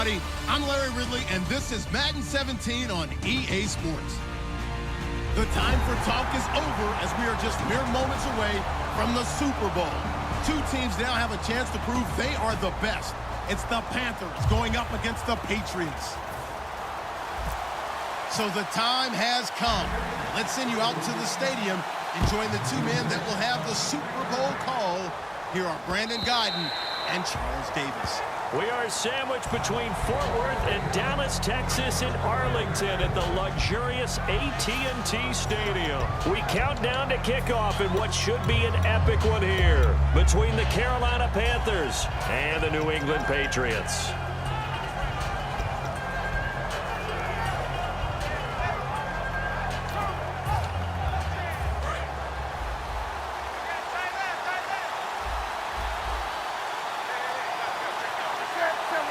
everybody. I'm Larry Ridley, and this is Madden 17 on EA Sports. The time for talk is over as we are just mere moments away from the Super Bowl. Two teams now have a chance to prove they are the best. It's the Panthers going up against the Patriots. So the time has come. Let's send you out to the stadium and join the two men that will have the Super Bowl call. Here are Brandon Guyton and Charles Davis. We are sandwiched between Fort Worth and Dallas, Texas, and Arlington at the luxurious AT&T Stadium. We count down to kickoff in what should be an epic one here between the Carolina Panthers and the New England Patriots.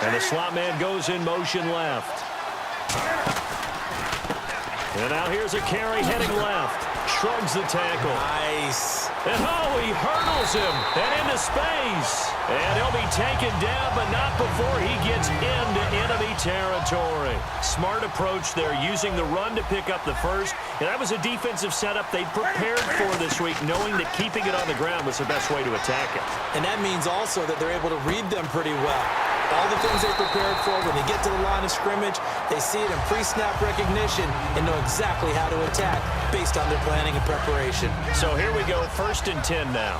And the slot man goes in motion left. And now here's a carry heading left. Shrugs the tackle. Nice. And he hurdles him and into space. And he'll be taken down, but not before he gets into enemy territory. Smart approach there, using the run to pick up the first. And that was a defensive setup they prepared for this week, knowing that keeping it on the ground was the best way to attack it. And that means also that they're able to read them pretty well. All the things they prepared for, when they get to the line of scrimmage, they see it in pre-snap recognition and know exactly how to attack based on their planning and preparation. So here we go, 1st and 10 now.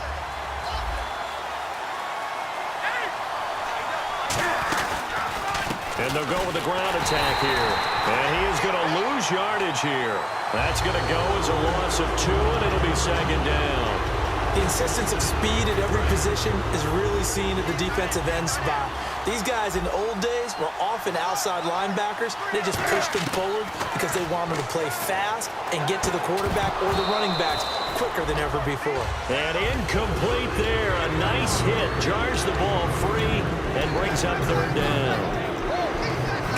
And they'll go with the ground attack here. And he is going to lose yardage here. That's going to go as a loss of 2, and it'll be 2nd down. The insistence of speed at every position is really seen at the defensive end spot. These guys in the old days were often outside linebackers. They just pushed them forward because they wanted to play fast and get to the quarterback or the running backs quicker than ever before. And incomplete there. A nice hit. Jars the ball free and brings up 3rd down.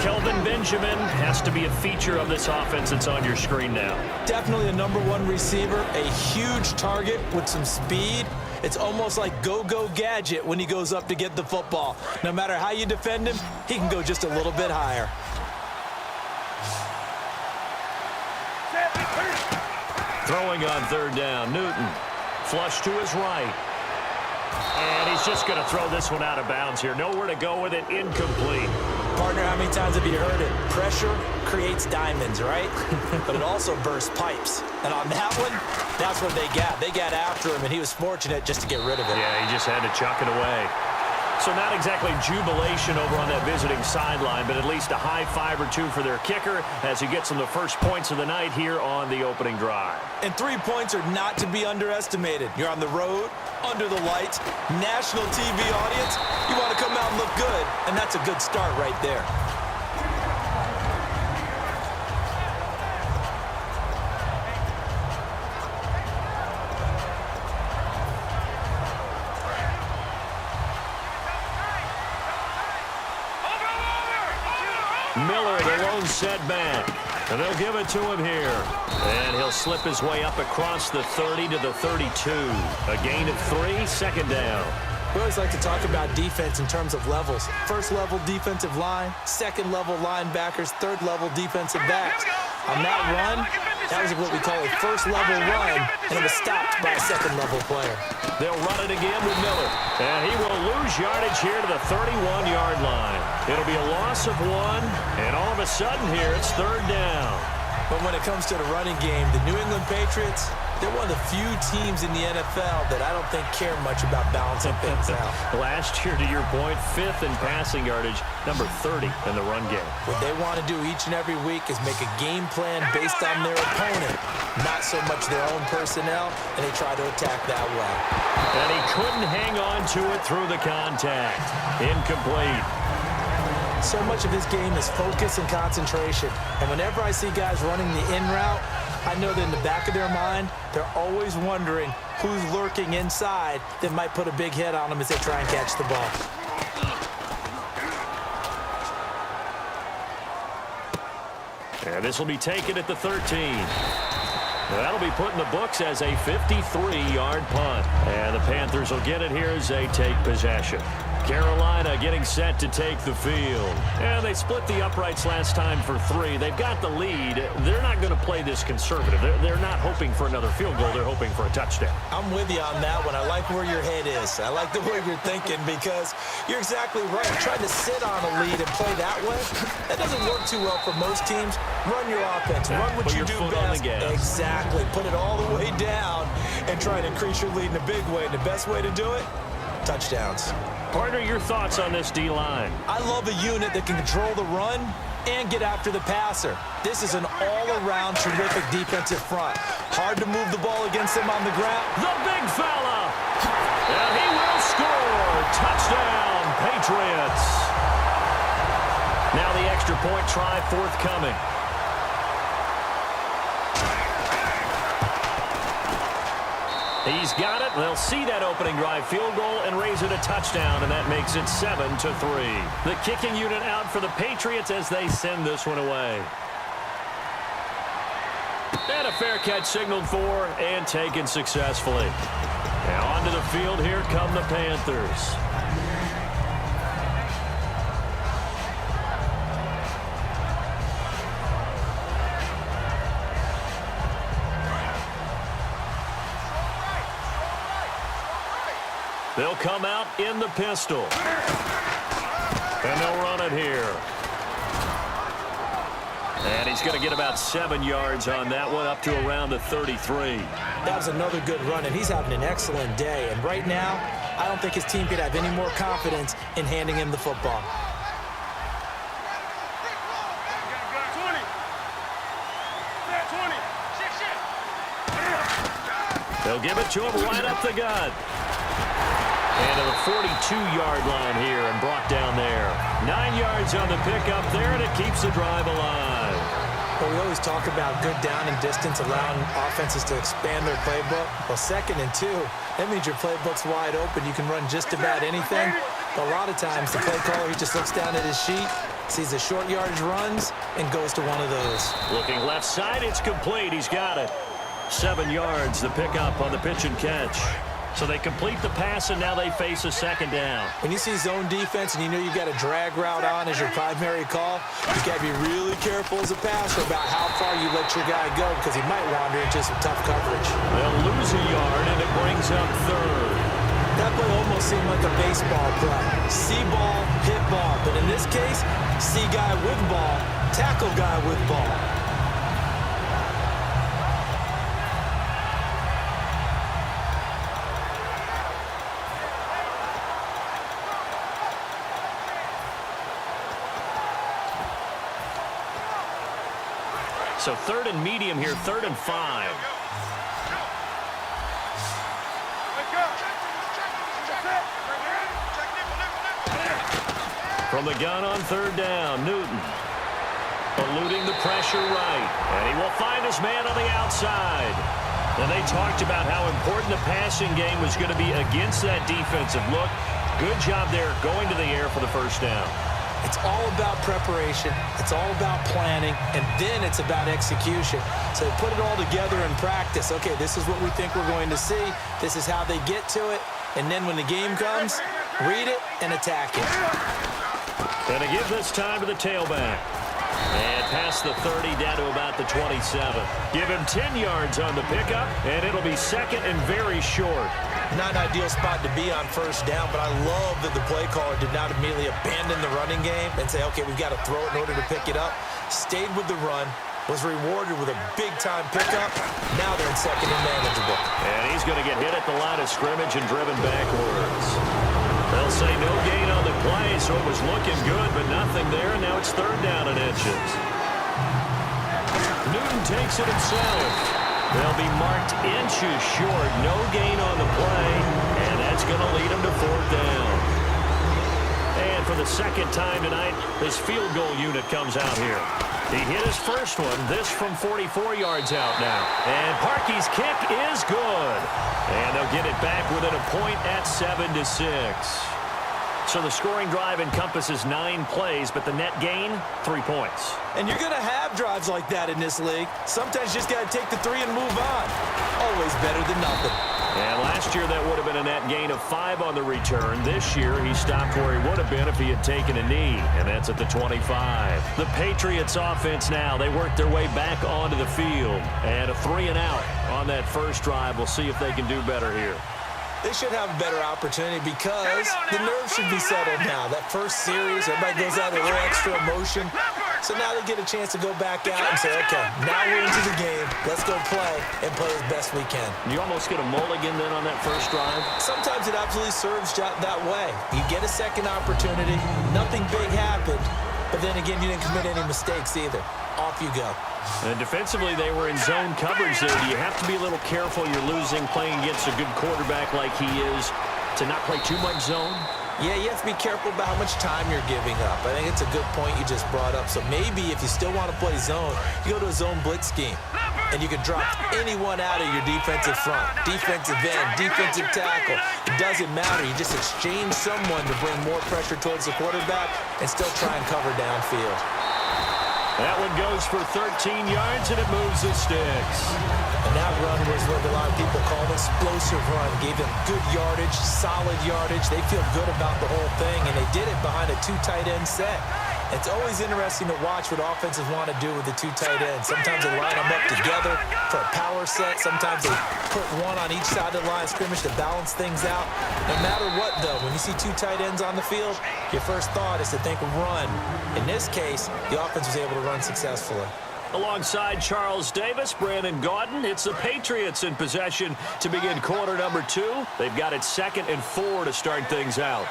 Kelvin Benjamin has to be a feature of this offense that's on your screen now. Definitely a #1 receiver, a huge target with some speed. It's almost like go-go gadget when he goes up to get the football. No matter how you defend him, he can go just a little bit higher. Throwing on 3rd down, Newton. Flush to his right. And he's just going to throw this one out of bounds here. Nowhere to go with it, incomplete. Partner, how many times have you heard it? Pressure creates diamonds, right? But it also bursts pipes. And on that one, that's what they got. They got after him, and he was fortunate just to get rid of it. Yeah, he just had to chuck it away. So not exactly jubilation over on that visiting sideline, but at least a high 5 or 2 for their kicker as he gets them the first points of the night here on the opening drive. And 3 points are not to be underestimated. You're on the road, under the lights, national TV audience. You want to come out and look good, and that's a good start right there. Miller, the lone setback. And they'll give it to him here. And he'll slip his way up across the 30 to the 32. A gain of 3, 2nd down. We always like to talk about defense in terms of levels. 1st level defensive line, 2nd level linebackers, 3rd level defensive backs. On that run, that was what we call a 1st level run, and it was stopped by a 2nd level player. They'll run it again with Miller. And he will lose yardage here to the 31-yard line. It'll be a loss of 1, and all of a sudden here it's 3rd down. But when it comes to the running game, the New England Patriots, they're one of the few teams in the NFL that I don't think care much about balancing things out. Last year, to your point, 5th in passing yardage, number 30 in the run game. What they want to do each and every week is make a game plan based on their opponent, not so much their own personnel, and they try to attack that way. And he couldn't hang on to it through the contact. Incomplete. So much of his game is focus and concentration. And whenever I see guys running the in route, I know that in the back of their mind, they're always wondering who's lurking inside that might put a big hit on them as they try and catch the ball. And this will be taken at the 13. That'll be put in the books as a 53-yard punt. And the Panthers will get it here as they take possession. Carolina getting set to take the field. And they split the uprights last time for 3. They've got the lead. They're not going to play this conservative. They're not hoping for another field goal. They're hoping for a touchdown. I'm with you on that one. I like where your head is. I like the way you're thinking because you're exactly right. Trying to sit on a lead and play that way, that doesn't work too well for most teams. Run your offense. Run what you do best. Exactly. Put it all the way down and try to increase your lead in a big way. And the best way to do it, touchdowns. Partner, your thoughts on this D-line? I love a unit that can control the run and get after the passer. This is an all-around terrific defensive front. Hard to move the ball against them on the ground. The big fella! And he will score! Touchdown, Patriots! Now the extra point try forthcoming. He's got it. They'll see that opening drive field goal and raise it a touchdown, and that makes it 7-3. The kicking unit out for the Patriots as they send this one away. And a fair catch signaled for and taken successfully. Now onto the field, here come the Panthers. They'll come out in the pistol. And they'll run it here. And he's going to get about 7 yards on that one, up to around the 33. That was another good run, and he's having an excellent day. And right now, I don't think his team could have any more confidence in handing him the football. They'll give it to him right up the gut. And to the 42-yard line here and brought down there. 9 yards on the pickup there, and it keeps the drive alive. Well, we always talk about good down and distance, allowing offenses to expand their playbook. Well, 2nd and 2, that means your playbook's wide open. You can run just about anything. But a lot of times, the play caller, he just looks down at his sheet, sees the short yardage runs, and goes to one of those. Looking left side, it's complete. He's got it. 7 yards, the pickup on the pitch and catch. So they complete the pass, and now they face a 2nd down. When you see zone defense and you know you've got a drag route on as your primary call, you got to be really careful as a passer about how far you let your guy go because he might wander into some tough coverage. They'll lose a yard, and it brings up 3rd. That play almost seemed like a baseball play. See ball, hit ball. But in this case, see guy with ball, tackle guy with ball. So 3rd and medium here, 3rd and 5. From the gun on 3rd down, Newton. Eluding the pressure right. And he will find his man on the outside. And they talked about how important the passing game was going to be against that defensive look. Good job there going to the air for the 1st down. It's all about preparation. It's all about planning. And then it's about execution. So they put it all together in practice. Okay, this is what we think we're going to see. This is how they get to it. And then when the game comes, read it and attack it. And to give this time to the tailback. And past the 30 down to about the 27. Give him 10 yards on the pickup, and it'll be 2nd and very short. Not an ideal spot to be on 1st down, but I love that the play caller did not immediately abandon the running game and say, okay, we've got to throw it in order to pick it up. Stayed with the run, was rewarded with a big-time pickup. Now they're in 2nd and manageable. And he's going to get hit at the line of scrimmage and driven backwards. They'll say no gain on the play, so it was looking good, but nothing there. Now it's 3rd down and inches. Newton takes it himself. They'll be marked inches short. No gain on the play, and that's going to lead him to 4th down. And for the 2nd time tonight, this field goal unit comes out here. He hit his first one, this from 44 yards out now. And Parkey's kick is good. And they'll get it back within a point at 7-6. So the scoring drive encompasses 9 plays, but the net gain, 3 points. And you're going to have drives like that in this league. Sometimes you just got to take the 3 and move on. Always better than nothing. And last Last year, that would have been a net gain of 5 on the return. This year, he stopped where he would have been if he had taken a knee, and that's at the 25. The Patriots offense now, they work their way back onto the field. And a 3-and-out on that first drive. We'll see if they can do better here. They should have a better opportunity because the nerves should be settled now. That first series, everybody goes out with a little extra emotion. So now they get a chance to go back out and say, okay, now we're into the game. Let's go play and play as best we can. You almost get a mulligan then on that first drive? Sometimes it absolutely serves that way. You get a second opportunity. Nothing big happened. But then again, you didn't commit any mistakes either. Off you go. And defensively, they were in zone coverage there. Do you have to be a little careful? You're losing, playing against a good quarterback like he is, to not play too much zone? Yeah, you have to be careful about how much time you're giving up. I think it's a good point you just brought up. So maybe if you still want to play zone, you go to a zone blitz scheme. And you can drop anyone out of your defensive front. Defensive end, defensive tackle. It doesn't matter. You just exchange someone to bring more pressure towards the quarterback and still try and cover downfield. That one goes for 13 yards, and it moves the sticks. And that run was what a lot of people call an explosive run. Gave them good yardage, solid yardage. They feel good about the whole thing, and they did it behind a 2 tight end set. It's always interesting to watch what offenses want to do with the 2 tight ends. Sometimes they line them up together for a power set. Sometimes they put one on each side of the line of scrimmage to balance things out. No matter what, though, when you see 2 tight ends on the field, your first thought is to think run. In this case, the offense was able to run successfully. Alongside Charles Davis, Brandon Gaudin, it's the Patriots in possession to begin quarter number 2. They've got it 2nd and 4 to start things out.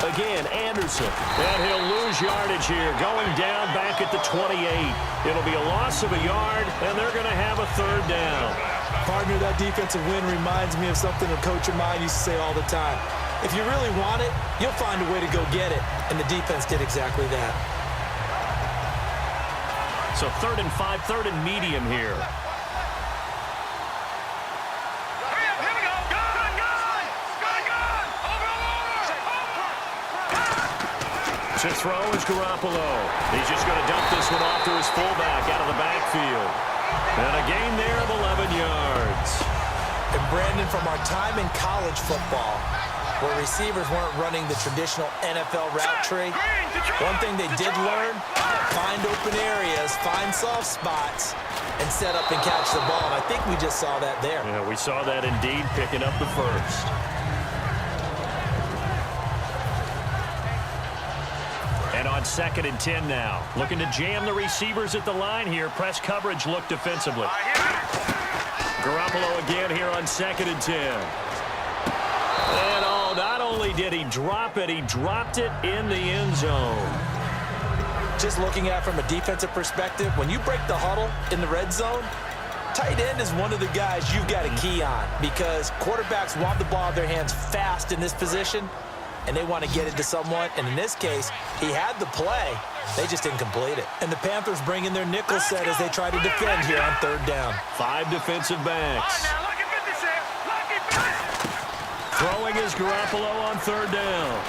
Again, Anderson, and he'll lose yardage here, going down back at the 28. It'll be a loss of a yard, and they're going to have a 3rd down. Partner, that defensive win reminds me of something a coach of mine used to say all the time. If you really want it, you'll find a way to go get it, and the defense did exactly that. So 3rd and 5, 3rd and medium here. To throw is Garoppolo. He's just going to dump this one off to his fullback out of the backfield. And a gain there of 11 yards. And Brandon, from our time in college football, where receivers weren't running the traditional NFL route tree, one thing they did learn, find open areas, find soft spots, and set up and catch the ball. And I think we just saw that there. Yeah, we saw that indeed, picking up the first. And on 2nd and 10 now. Looking to jam the receivers at the line here. Press coverage look defensively. Garoppolo again here on 2nd and 10. And oh, not only did he drop it, he dropped it in the end zone. Just looking at it from a defensive perspective, when you break the huddle in the red zone, tight end is one of the guys you've got a key on because quarterbacks want the ball in their hands fast in this position, and they want to get it to someone. And in this case, he had the play. They just didn't complete it. And the Panthers bring in their nickel set as they try to defend here on 3rd down. 5 defensive backs. Throwing is Garoppolo on 3rd down.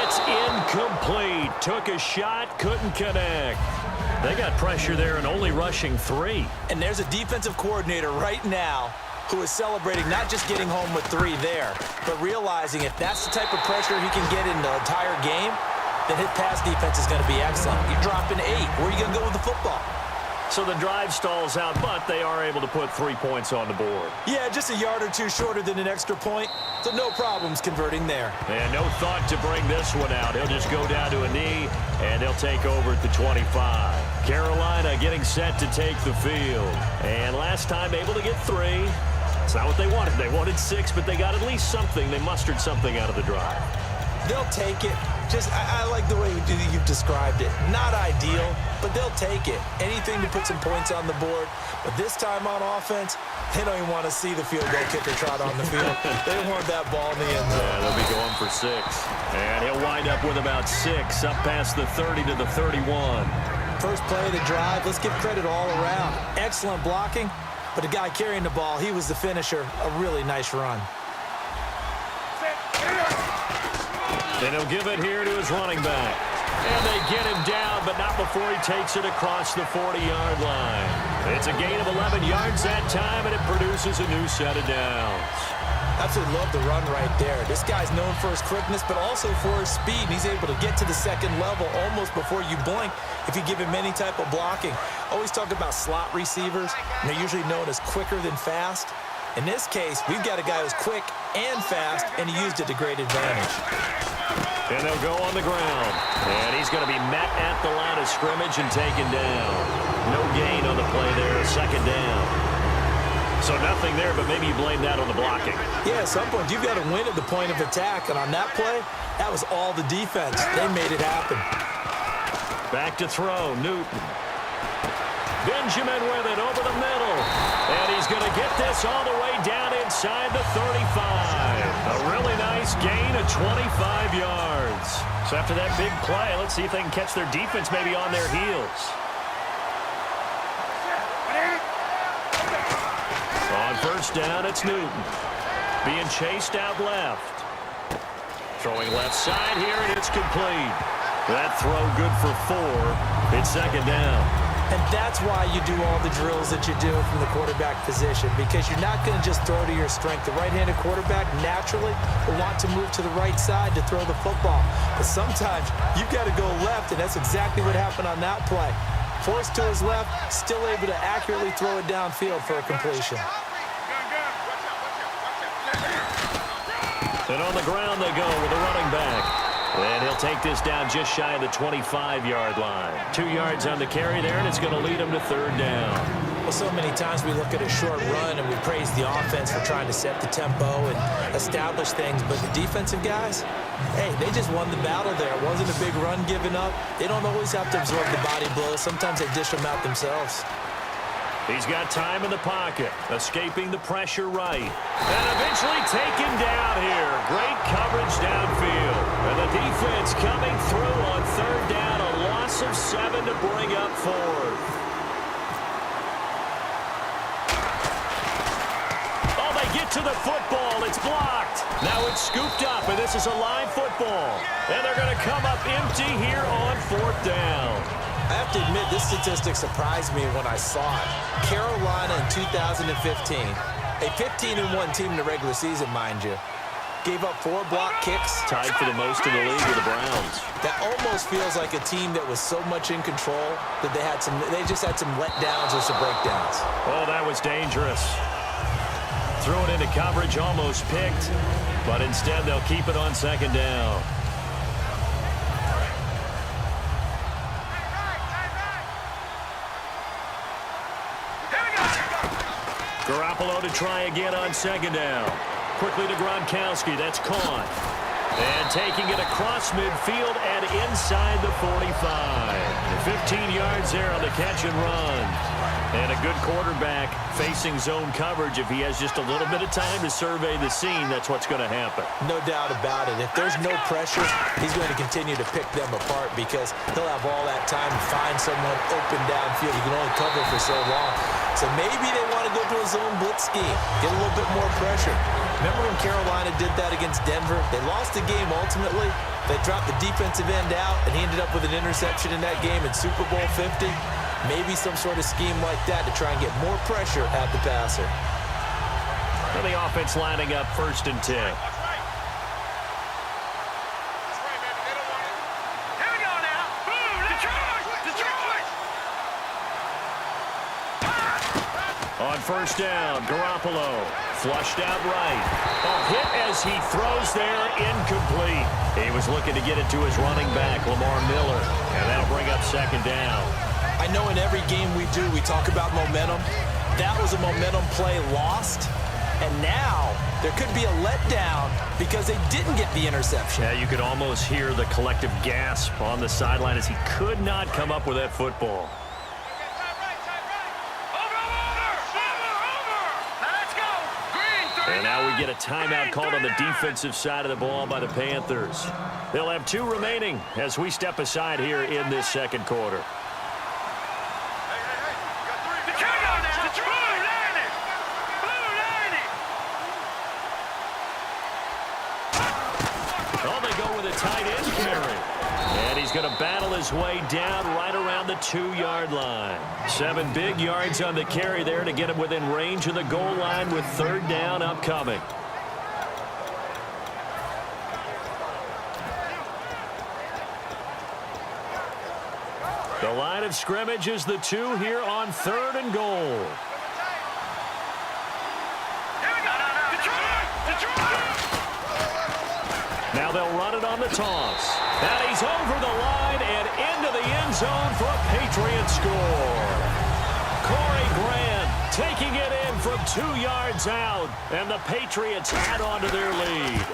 It's incomplete. Took a shot, couldn't connect. They got pressure there and only rushing 3. And there's a defensive coordinator right now who is celebrating not just getting home with 3 there, but realizing if that's the type of pressure he can get in the entire game, then his pass defense is going to be excellent. You're dropping 8. Where are you going to go with the football? So the drive stalls out, but they are able to put 3 points on the board. Yeah, just a yard or 2 shorter than an extra point, so no problems converting there. And no thought to bring this one out. He'll just go down to a knee, and they'll take over at the 25. Carolina getting set to take the field. And last time able to get 3. It's not what they wanted. They wanted 6, but they got at least something. They mustered something out of the drive. They'll take it. I like the way you've described it. Not ideal, but they'll take it. Anything to put some points on the board. But this time on offense, they don't even want to see the field goal kicker trot on the field. They want that ball in the end zone. Yeah, they'll be going for 6. And he'll wind up with about 6 up past the 30 to the 31. First play of the drive. Let's give credit all around. Excellent blocking. But the guy carrying the ball, he was the finisher. A really nice run. Then he'll give it here to his running back. And they get him down, but not before he takes it across the 40-yard line. It's a gain of 11 yards that time, and it produces a new set of downs. Absolutely love the run right there. This guy's known for his quickness, but also for his speed. He's able to get to the second level almost before you blink if you give him any type of blocking. Always talk about slot receivers, and they're usually known as quicker than fast. In this case, we've got a guy who's quick and fast, and he used it to great advantage. And they'll go on the ground. And he's going to be met at the line of scrimmage and taken down. No gain on the play there, second down. So nothing there, but maybe you blame that on the blocking. Yeah, at some point, you've got to win at the point of attack. And on that play, that was all the defense. They made it happen. Back to throw, Newton. Benjamin with it over the middle. And he's going to get this all the way down inside the 35. A really nice gain of 25 yards. So after that big play, let's see if they can catch their defense maybe on their heels. On first down, it's Newton. Being chased out left. Throwing left side here, and it's complete. That throw good for 4. It's second down. And that's why you do all the drills that you do from the quarterback position, because you're not going to just throw to your strength. The right-handed quarterback naturally will want to move to the right side to throw the football. But sometimes you've got to go left, and that's exactly what happened on that play. Forced to his left, still able to accurately throw it downfield for a completion. And on the ground they go with a running back. And he'll take this down just shy of the 25-yard line. 2 yards on the carry there, and it's going to lead him to third down. Well, so many times we look at a short run and we praise the offense for trying to set the tempo and establish things. But the defensive guys, hey, they just won the battle there. It wasn't a big run given up. They don't always have to absorb the body blows. Sometimes they dish them out themselves. He's got time in the pocket, escaping the pressure right. And eventually taken down here. Great coverage downfield. And the defense coming through on third down. A loss of 7 to bring up fourth. Oh, they get to the football. It's blocked. Now it's scooped up, and this is a live football. And they're going to come up empty here on fourth down. I have to admit, this statistic surprised me when I saw it. Carolina in 2015, a 15-1 team in the regular season, mind you, gave up 4 block kicks. Tied for the most in the league with the Browns. That almost feels like a team that was so much in control that they just had some letdowns or some breakdowns. Oh, that was dangerous. Threw it into coverage, almost picked, but instead they'll keep it on second down. Garoppolo to try again on second down. Quickly to Gronkowski. That's caught. And taking it across midfield and inside the 45. 15 yards there on the catch and run. And a good quarterback facing zone coverage. If he has just a little bit of time to survey the scene, that's what's going to happen. No doubt about it. If there's no pressure, he's going to continue to pick them apart because he'll have all that time to find someone open downfield. You can only cover for so long. So maybe they want to go to a zone blitz scheme, get a little bit more pressure. Remember when Carolina did that against Denver? They lost the game ultimately. They dropped the defensive end out, and he ended up with an interception in that game in Super Bowl 50. Maybe some sort of scheme like that to try and get more pressure at the passer. And the offense lining up 1st and 10. On first down, Garoppolo flushed out right. Hit as he throws there, incomplete. He was looking to get it to his running back, Lamar Miller, and that'll bring up second down. I know in every game we do, we talk about momentum. That was a momentum play lost, and now there could be a letdown because they didn't get the interception. Yeah, you could almost hear the collective gasp on the sideline as he could not come up with that football. And now we get a timeout called on the defensive side of the ball by the Panthers. They'll have 2 remaining as we step aside here in this second quarter. Oh, they go with a tight end carry. And he's going to battle his way down right around the 2-yard line. 7 big yards on the carry there to get him within range of the goal line with 3rd down upcoming. The line of scrimmage is the 2 here on 3rd and goal. Now they'll run it on the toss. And he's over the line and into the end zone for a Patriot score. Corey Grant taking it in from 2 yards out. And the Patriots add on to their lead.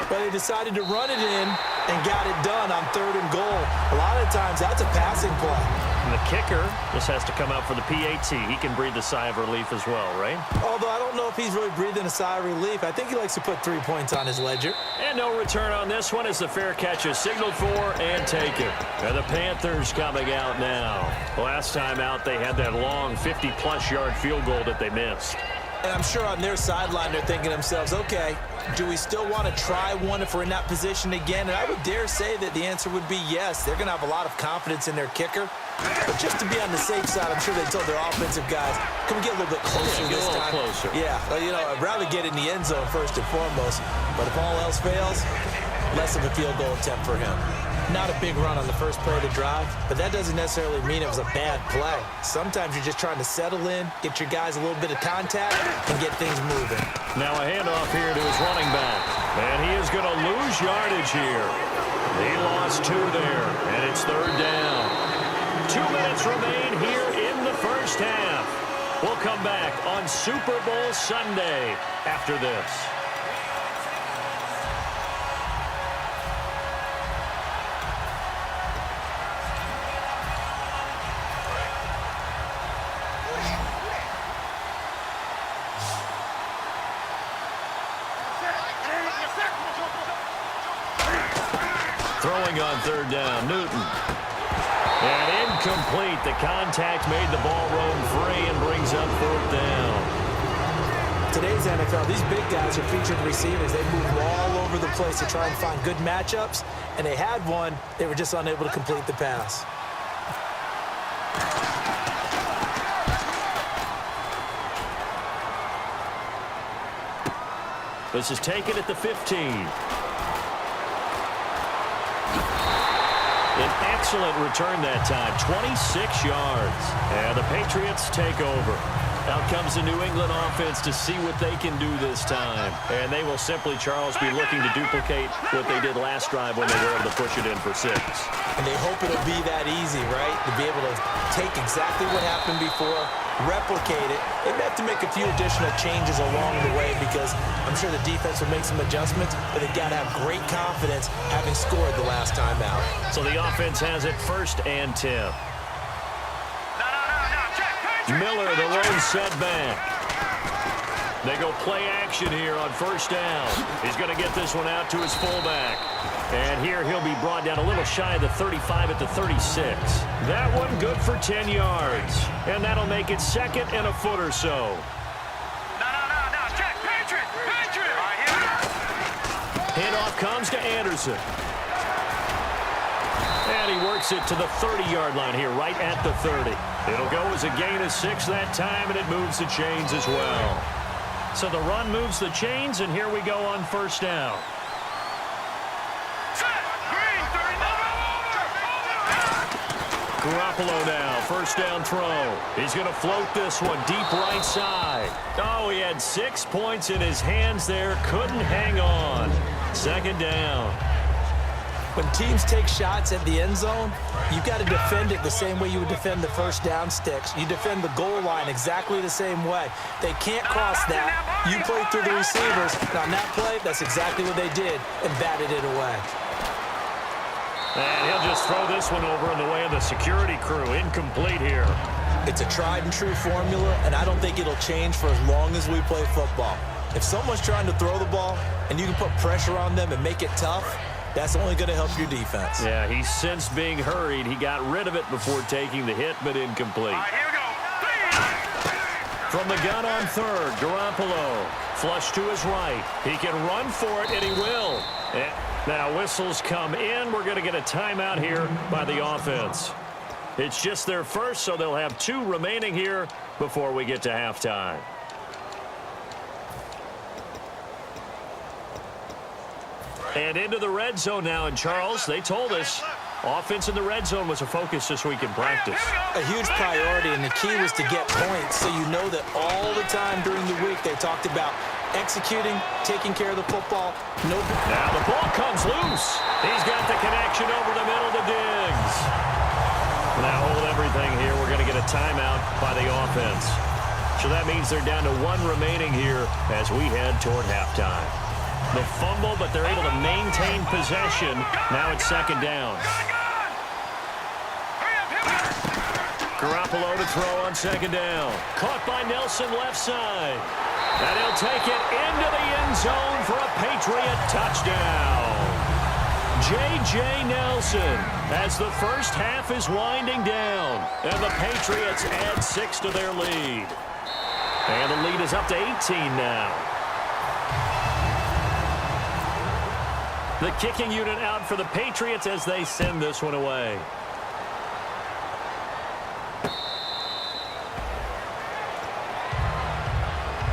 But they decided to run it in and got it done on 3rd and goal. A lot of times that's a passing play. And the kicker just has to come out for the PAT. He can breathe a sigh of relief as well, right? Although I don't know if he's really breathing a sigh of relief. I think he likes to put 3 points on his ledger. And no return on this one as the fair catch is signaled for and taken. And the Panthers coming out now. Last time out, they had that long 50-plus yard field goal that they missed. And I'm sure on their sideline they're thinking to themselves, okay, do we still want to try one if we're in that position again? And I would dare say that the answer would be yes. They're going to have a lot of confidence in their kicker. But just to be on the safe side, I'm sure they told their offensive guys, can we get a little bit closer this time? Closer. Yeah, well, you know, I'd rather get in the end zone first and foremost. But if all else fails, less of a field goal attempt for him. Not a big run on the first play of the drive, but that doesn't necessarily mean it was a bad play. Sometimes you're just trying to settle in, get your guys a little bit of contact, and get things moving. Now a handoff here to his running back. And he is going to lose yardage here. He lost 2 there, and it's 3rd down. 2 minutes remain here in the first half. We'll come back on Super Bowl Sunday after this. Throwing on 3rd down, Newton. And incomplete. The contact made the ball roam free and brings up 4th down. Today's NFL, these big guys are featured receivers. They move all over the place to try and find good matchups, and they had one. They were just unable to complete the pass. This is taken at the 15. An excellent return that time, 26 yards. And the Patriots take over. Out comes the New England offense to see what they can do this time. And they will simply, Charles, be looking to duplicate what they did last drive when they were able to push it in for 6. And they hope it'll be that easy, right? To be able to take exactly what happened before, replicate it. They may have to make a few additional changes along the way because I'm sure the defense will make some adjustments, but they've got to have great confidence having scored the last time out. So the offense has it 1st and 10. Miller, the lone setback. They go play action here on 1st down. He's going to get this one out to his fullback. And here he'll be brought down a little shy of the 35 at the 36. That one good for 10 yards. And that'll make it 2nd and a foot or so. Handoff comes to Anderson. And he works it to the 30-yard line here, right at the 30. It'll go as a gain of 6 that time, and it moves the chains as well. So the run moves the chains, and here we go on 1st down. Garoppolo now, 1st down throw. He's going to float this one deep right side. Oh, he had 6 points in his hands there. Couldn't hang on. 2nd down. When teams take shots at the end zone, you've got to defend it the same way you would defend the 1st down sticks. You defend the goal line exactly the same way. They can't cross that. You play through the receivers. And on that play, that's exactly what they did and batted it away. And he'll just throw this one over in the way of the security crew. Incomplete here. It's a tried and true formula, and I don't think it'll change for as long as we play football. If someone's trying to throw the ball and you can put pressure on them and make it tough, that's only going to help your defense. Yeah, he's since being hurried. He got rid of it before taking the hit, but incomplete. All right, here we go. From the gun on third, Garoppolo. Flush to his right. He can run for it, and he will. And now whistles come in. We're going to get a timeout here by the offense. It's just their first, so they'll have 2 remaining here before we get to halftime. And into the red zone now. And, Charles, they told us offense in the red zone was a focus this week in practice. A huge priority, and the key was to get points, so you know that all the time during the week they talked about executing, taking care of the football. Now the ball comes loose. He's got the connection over the middle to Diggs. Now hold everything here. We're going to get a timeout by the offense. So that means they're down to 1 remaining here as we head toward halftime. The fumble, but they're able to maintain possession. Now it's second down. Garoppolo to throw on second down. Caught by Nelson left side. And he'll take it into the end zone for a Patriot touchdown. J.J. Nelson as the first half is winding down. And the Patriots add 6 to their lead. And the lead is up to 18 now. The kicking unit out for the Patriots as they send this one away.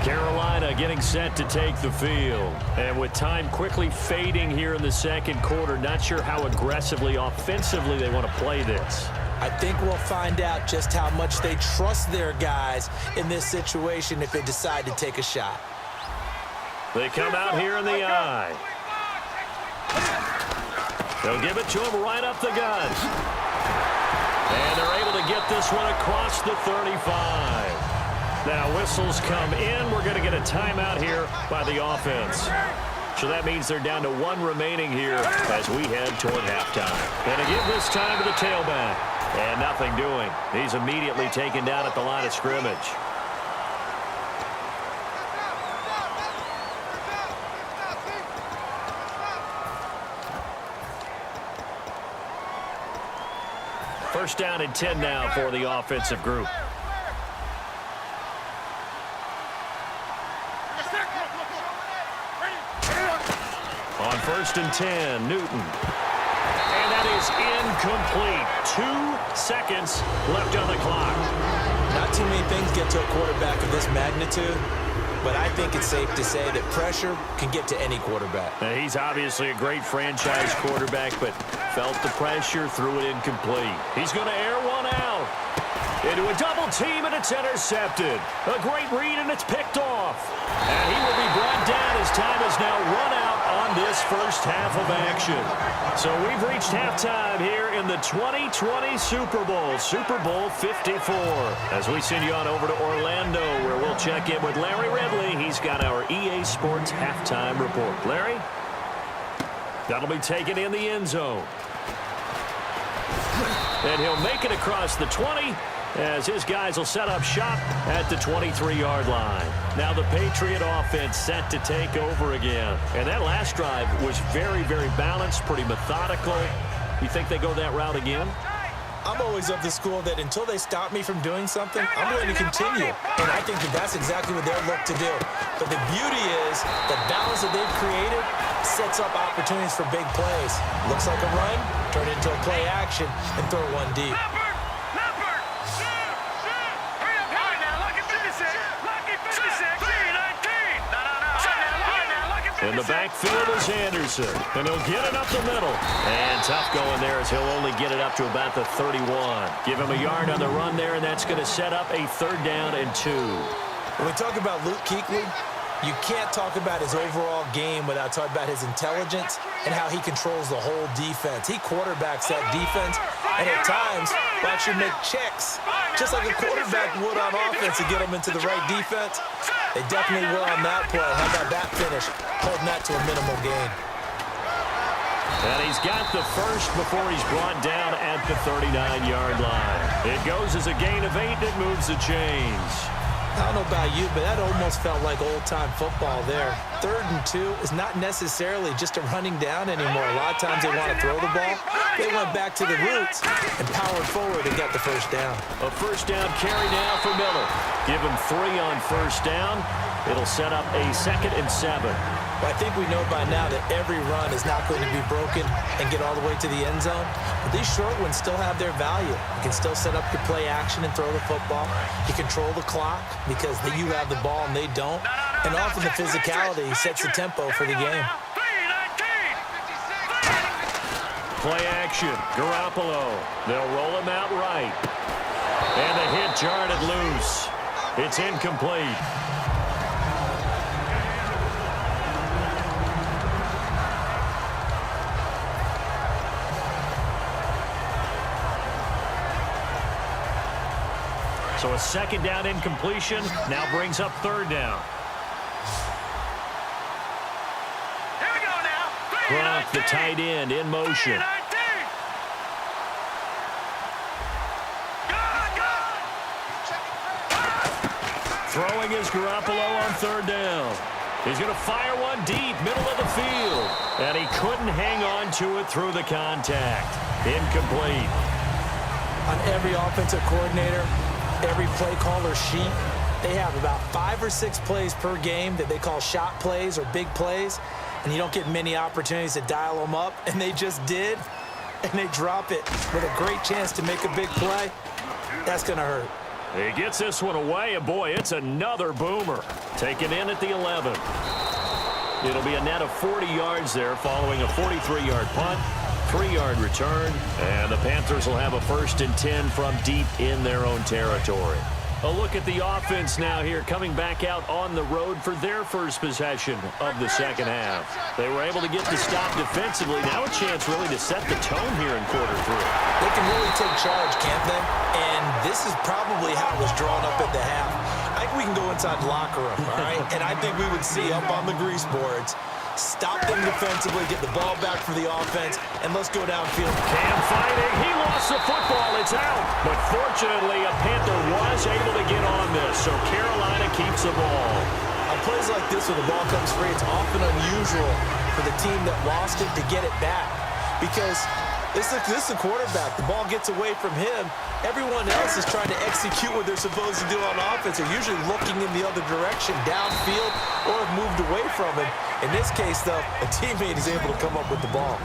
Carolina getting set to take the field. And with time quickly fading here in the second quarter, not sure how aggressively, offensively they want to play this. I think we'll find out just how much they trust their guys in this situation if they decide to take a shot. They come out here in the eye. They'll give it to him right up the gut. And they're able to get this one across the 35. Now whistles come in. We're going to get a timeout here by the offense. So that means they're down to 1 remaining here as we head toward halftime. And to give this time to the tailback. And nothing doing. He's immediately taken down at the line of scrimmage. First down and 10 now for the offensive group. On first and 10, Newton. And that is incomplete. 2 seconds left on the clock. Not too many things get to a quarterback of this magnitude, but I think it's safe to say that pressure can get to any quarterback. Now, he's obviously a great franchise quarterback, but felt the pressure, threw it incomplete. He's going to air one out. Into a double team, and it's intercepted. A great read, and it's picked off. And he will be brought down as time has now run out on this first half of action. So we've reached halftime here in the 2020 Super Bowl, Super Bowl 54. As we send you on over to Orlando, where we'll check in with Larry Ridley. He's got our EA Sports halftime report. Larry? That'll be taken in the end zone. And he'll make it across the 20 as his guys will set up shop at the 23-yard line. Now the Patriot offense set to take over again. And that last drive was very, very balanced, pretty methodical. You think they go that route again? I'm always of the school that until they stop me from doing something, I'm going to continue. And I think that that's exactly what they'll look to do. But the beauty is the balance that they've created sets up opportunities for big plays. Looks like a run, turn it into a play action, and throw one deep. In the backfield is Anderson, and he'll get it up the middle. And tough going there as he'll only get it up to about the 31. Give him a yard on the run there, and that's going to set up a 3rd down and 2. When we talk about Luke Kuechly, you can't talk about his overall game without talking about his intelligence and how he controls the whole defense. He quarterbacks that defense, and at times will actually make checks, just like a quarterback would on offense to get him into the right defense. They definitely will on that play. How about that finish? Holding that to a minimal gain. And he's got the first before he's brought down at the 39-yard line. It goes as a gain of 8, and it moves the chains. I don't know about you, but that almost felt like old-time football there. 3rd and 2 is not necessarily just a running down anymore. A lot of times they want to throw the ball. They went back to the roots and powered forward and got the first down. A first down carry now for Miller. Give him 3 on first down. It'll set up a 2nd and 7. Well, I think we know by now that every run is not going to be broken and get all the way to the end zone. But these short ones still have their value. You can still set up your play action and throw the football. You control the clock because you have the ball and they don't. And often the physicality sets the tempo for the game. Play action. Garoppolo. They'll roll him out right. And the hit jarred it loose. It's incomplete. So a 2nd down incompletion now brings up 3rd down. Here we go now. Gronk, the tight end, in motion. Throwing is Garoppolo on 3rd down. He's going to fire one deep, middle of the field. And he couldn't hang on to it through the contact. Incomplete. On every offensive coordinator, every play caller sheet, they have about 5 or 6 plays per game that they call shot plays or big plays, and you don't get many opportunities to dial them up, and they just did, and they drop it with a great chance to make a big play. That's going to hurt. He gets this one away, and boy, it's another boomer. Taken in at the 11. It'll be a net of 40 yards there following a 43-yard punt. 3-yard return, and the Panthers will have a 1st and 10 from deep in their own territory. A look at the offense now here, coming back out on the road for their first possession of the 2nd half. They were able to get the stop defensively. Now a chance really to set the tone here in quarter 3. They can really take charge, can't they? And this is probably how it was drawn up at the half. I think we can go inside the locker room, all right? And I think we would see up on the grease boards, stop them defensively, get the ball back for the offense, and let's go downfield. Cam fighting. He lost the football. It's out. But fortunately, a Panther was able to get on this, so Carolina keeps the ball. On plays like this, when the ball comes free, it's often unusual for the team that lost it to get it back. Because this is the quarterback. The ball gets away from him. Everyone else is trying to execute what they're supposed to do on offense. They're usually looking in the other direction, downfield, or have moved away from him. In this case, though, a teammate is able to come up with the ball.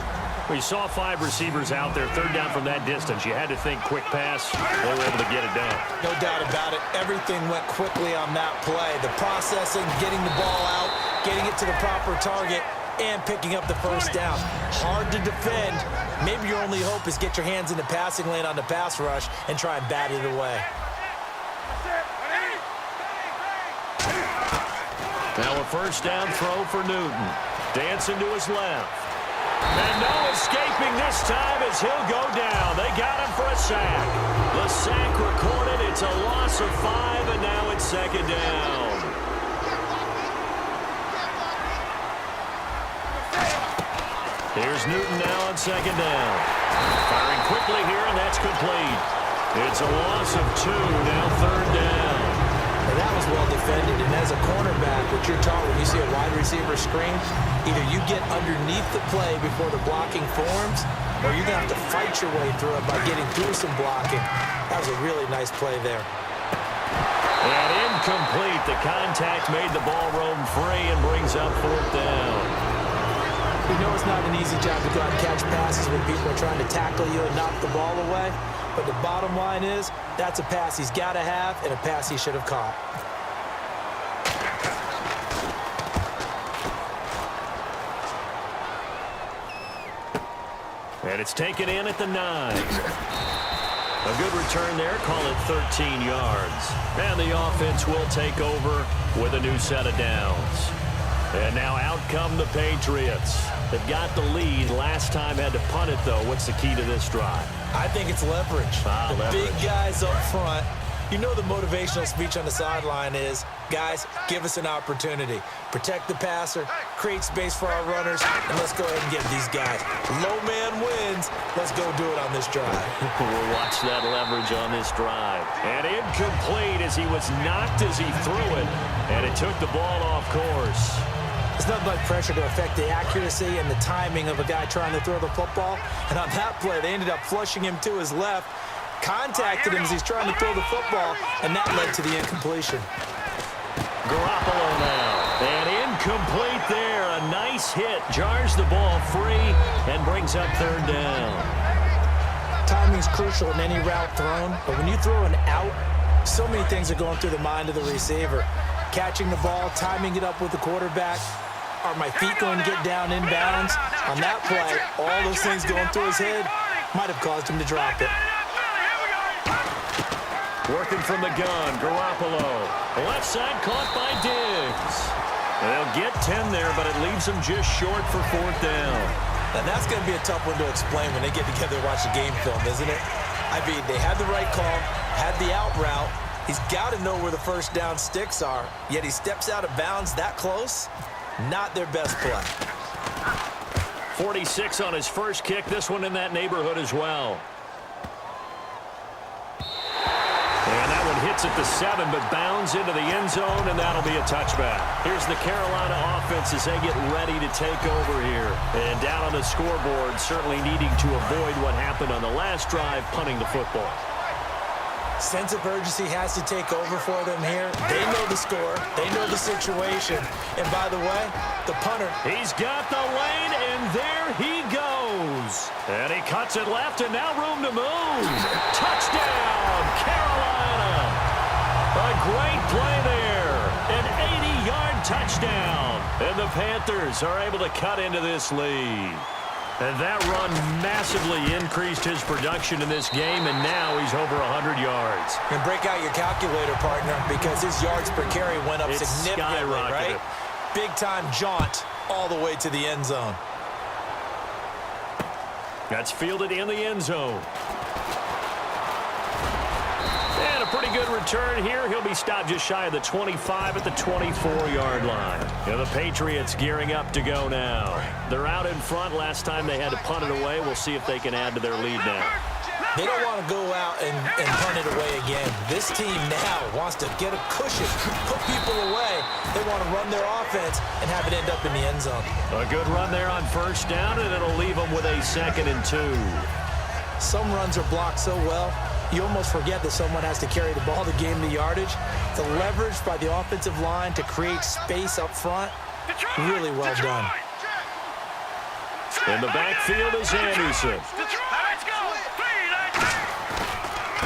We saw 5 receivers out there, 3rd down from that distance. You had to think quick pass. They were able to get it done. No doubt about it. Everything went quickly on that play. The processing, getting the ball out, getting it to the proper target, and picking up the first down. Hard to defend. Maybe your only hope is get your hands in the passing lane on the pass rush and try and bat it away. Now a first down throw for Newton. Dancing to his left. And no escaping this time as he'll go down. They got him for a sack. The sack recorded. It's a loss of 5, and now it's 2nd down. Here's Newton now on 2nd down. Firing quickly here, and that's complete. It's a loss of 2, now 3rd down. And that was well defended, and as a cornerback, what you're taught when you see a wide receiver screen, either you get underneath the play before the blocking forms, or you're going to have to fight your way through it by getting through some blocking. That was a really nice play there. And incomplete. The contact made the ball roam free and brings up 4th down. We know it's not an easy job to go out and catch passes when people are trying to tackle you and knock the ball away. But the bottom line is, that's a pass he's got to have and a pass he should have caught. And it's taken in at the 9. A good return there, call it 13 yards. And the offense will take over with a new set of downs. And now out come the Patriots. They've got the lead. Last time had to punt it, though. What's the key to this drive? I think it's leverage. The big guys up front. You know the motivational speech on the sideline is, guys, give us an opportunity. Protect the passer, create space for our runners, and let's go ahead and get these guys. Low man wins. Let's go do it on this drive. We'll watch that leverage on this drive. And incomplete as he was knocked as he threw it. And it took the ball off course. There's nothing like pressure to affect the accuracy and the timing of a guy trying to throw the football. And on that play, they ended up flushing him to his left, contacted him as he's trying to throw the football, and that led to the incompletion. Garoppolo now. And incomplete there. A nice hit. Jars the ball free and brings up third down. Timing's crucial in any route thrown, but when you throw an out, so many things are going through the mind of the receiver. Catching the ball, timing it up with the quarterback. Are my feet going to get down inbounds? On that play, all those things going through his head might have caused him to drop it. Working from the gun, Garoppolo. Left side caught by Diggs. They'll get 10 there, but it leaves them just short for fourth down. Now that's going to be a tough one to explain when they get together and watch the game film, isn't it? I mean, they had the right call, had the out route. He's got to know where the first down sticks are, yet he steps out of bounds that close. Not their best play. 46 on his first kick. This one in that neighborhood as well. And that one hits at the 7, but bounds into the end zone, and that'll be a touchback. Here's the Carolina offense as they get ready to take over here. And down on the scoreboard, certainly needing to avoid what happened on the last drive, punting the football. Sense of urgency has to take over for them here. They know the score. They know the situation. And by the way, the punter. He's got the lane, and there he goes. And he cuts it left, and now room to move. Touchdown, Carolina. A great play there. An 80-yard touchdown. And the Panthers are able to cut into this lead. And that run massively increased his production in this game, and now he's over 100 yards. And break out your calculator, partner, because his yards per carry went up significantly, right? Big-time jaunt all the way to the end zone. That's fielded in the end zone. And a pretty good return here. He'll be stopped just shy of the 25 at the 24-yard line. And the Patriots gearing up to go now. They're out in front. Last time they had to punt it away. We'll see if they can add to their lead now. They don't want to go out and punt it away again. This team now wants to get a cushion, put people away. They want to run their offense and have it end up in the end zone. A good run there on first down, and it'll leave them with a 2nd and 2. Some runs are blocked so well, you almost forget that someone has to carry the ball to gain the yardage. The leverage by the offensive line to create space up front, really well done. In the backfield is Anderson.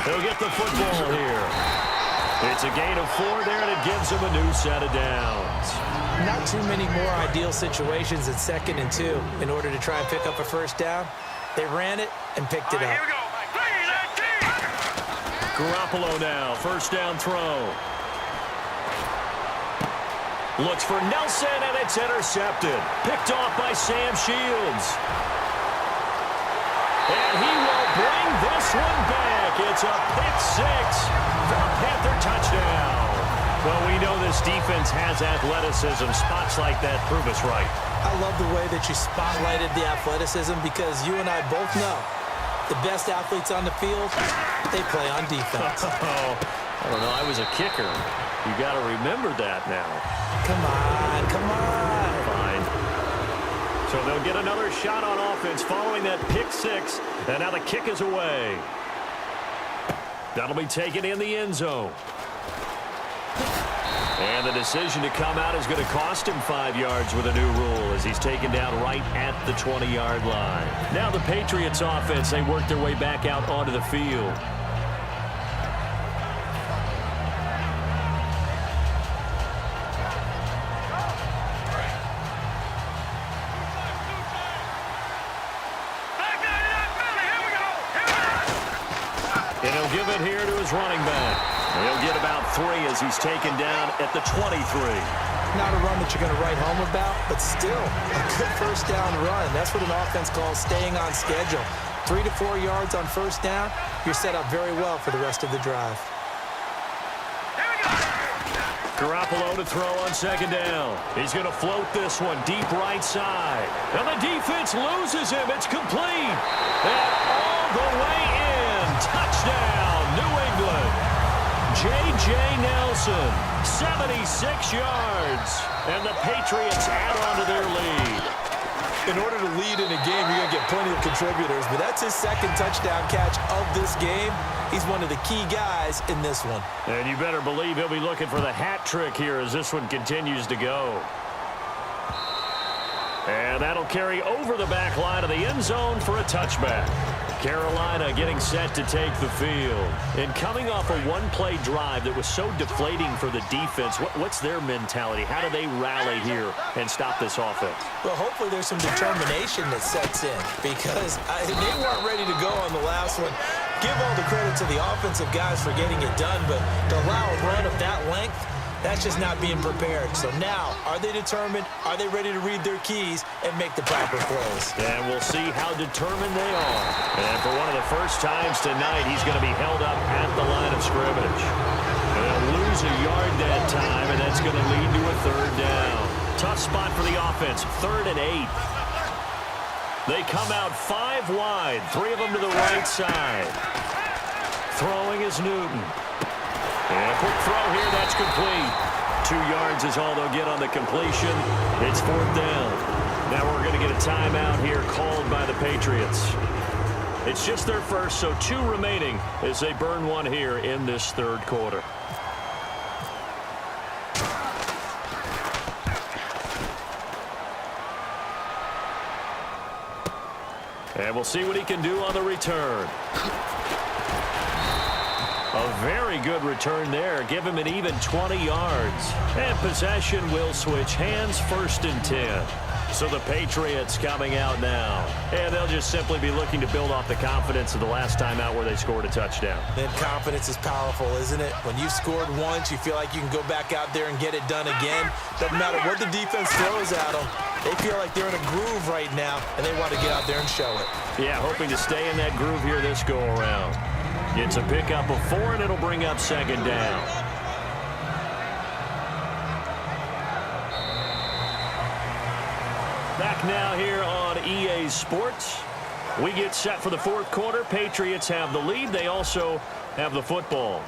He'll get the football here. It's a gain of 4 there, and it gives him a new set of downs. Not too many more ideal situations at 2nd and 2 in order to try and pick up a first down. They ran it and picked it up. Garoppolo now, first down throw. Looks for Nelson, and it's intercepted. Picked off by Sam Shields. And he will bring this one back. It's a pick 6 for a Panther touchdown. Well, we know this defense has athleticism. Spots like that prove us right. I love the way that you spotlighted the athleticism because you and I both know the best athletes on the field, they play on defense. Oh, I don't know. I was a kicker. You got to remember that now. Come on, come on. Fine. So they'll get another shot on offense following that pick 6, and now the kick is away. That'll be taken in the end zone. And the decision to come out is going to cost him 5 yards with a new rule as he's taken down right at the 20-yard line. Now the Patriots offense, they work their way back out onto the field. And he'll give it here to his running back. He'll get about 3 as he's taken down at the 23. Not a run that you're going to write home about, but still a good first down run. That's what an offense calls staying on schedule. 3 to 4 yards on first down, you're set up very well for the rest of the drive. Garoppolo to throw on second down. He's going to float this one deep right side. And the defense loses him. It's complete. And all the way in. Touchdown, New England. J.J. Nelson, 76 yards. And the Patriots add on to their lead. In order to lead in a game, you're going to get plenty of contributors, but that's his second touchdown catch of this game. He's one of the key guys in this one. And you better believe he'll be looking for the hat trick here as this one continues to go. And that'll carry over the back line of the end zone for a touchback. Carolina getting set to take the field. And coming off a one-play drive that was so deflating for the defense, what's their mentality? How do they rally here and stop this offense? Well, hopefully there's some determination that sets in because they weren't ready to go on the last one. Give all the credit to the offensive guys for getting it done, but to allow a run of that length, that's just not being prepared. So now, are they determined? Are they ready to read their keys and make the proper plays? And we'll see how determined they are. And for one of the first times tonight, he's going to be held up at the line of scrimmage. They'll lose a yard that time, and that's going to lead to a third down. Tough spot for the offense, 3rd and 8. They come out 5 wide, 3 of them to the right side. Throwing is Newton. And a quick throw here, that's complete. 2 yards is all they'll get on the completion. It's 4th down. Now we're going to get a timeout here called by the Patriots. It's just their first, so 2 remaining as they burn one here in this 3rd quarter. And we'll see what he can do on the return. A very good return there. Give him an even 20 yards. And possession will switch hands, 1st and 10. So the Patriots coming out now. And they'll just simply be looking to build off the confidence of the last time out where they scored a touchdown. Then confidence is powerful, isn't it? When you've scored once, you feel like you can go back out there and get it done again. Doesn't matter what the defense throws at them. They feel like they're in a groove right now, and they want to get out there and show it. Yeah, hoping to stay in that groove here this go-around. It's a pickup of 4, and it'll bring up 2nd down. Back now here on EA Sports. We get set for the 4th quarter. Patriots have the lead. They also have the football.